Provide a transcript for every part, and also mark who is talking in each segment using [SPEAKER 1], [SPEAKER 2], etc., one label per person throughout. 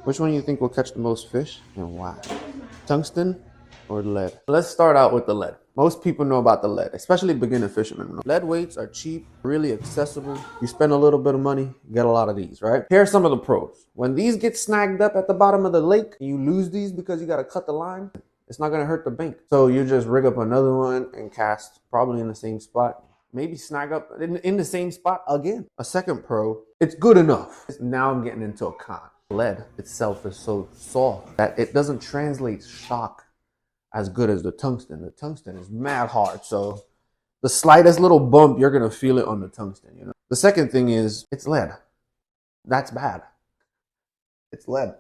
[SPEAKER 1] Which one do you think will catch the most fish and why? Tungsten or lead? Let's start out with the lead. Most people know about the lead, especially beginner fishermen. Lead weights are cheap, really accessible. You spend a little bit of money, get a lot of these, right? Here are some of the pros. When these get snagged up at the bottom of the lake, and you lose these because you got to cut the line, it's not going to hurt the bank. So you just rig up another one and cast probably in the same spot. Maybe snag up in the same spot again. A second pro, it's good enough. Now I'm getting into a con. Lead itself is so soft that it doesn't translate shock as good as the tungsten. The tungsten is mad hard, so the slightest little bump, you're gonna feel it on the tungsten, you know. The second thing is it's lead. That's bad. It's lead.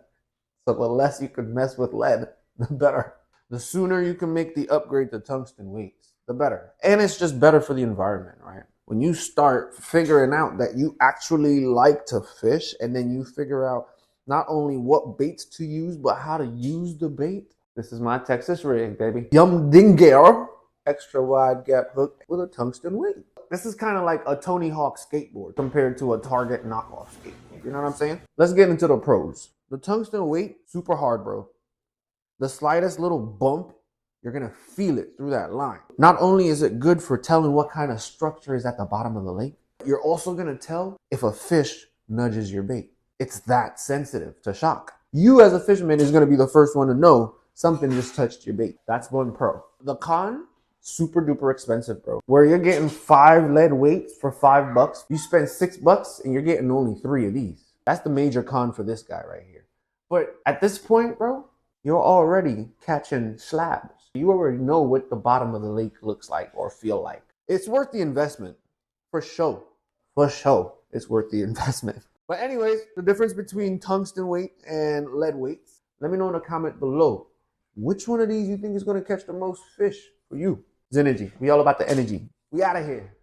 [SPEAKER 1] So the less you can mess with lead, the better. The sooner you can make the upgrade to tungsten weights, the better. And it's just better for the environment, right? When you start figuring out that you actually like to fish, and then you figure out not only what baits to use, but how to use the bait. This is my Texas rig, baby. Yum Dinger, extra wide gap hook with a tungsten weight. This is kind of like a Tony Hawk skateboard compared to a Target knockoff skateboard. You know what I'm saying? Let's get into the pros. The tungsten weight, super hard, bro. The slightest little bump, you're gonna feel it through that line. Not only is it good for telling what kind of structure is at the bottom of the lake, you're also gonna tell if a fish nudges your bait. It's that sensitive to shock. You as a fisherman is gonna be the first one to know something just touched your bait. That's one pro. The con, super duper expensive, bro. Where you're getting 5 lead weights for $5, you spend $6 and you're getting only 3 of these. That's the major con for this guy right here. But at this point, bro, you're already catching slabs. You already know what the bottom of the lake looks like or feel like. It's worth the investment, for sure. For sure, it's worth the investment. But anyways, the difference between tungsten weight and lead weights, let me know in the comment below. Which one of these you think is going to catch the most fish for you? It's energy. We all about the energy. We out of here.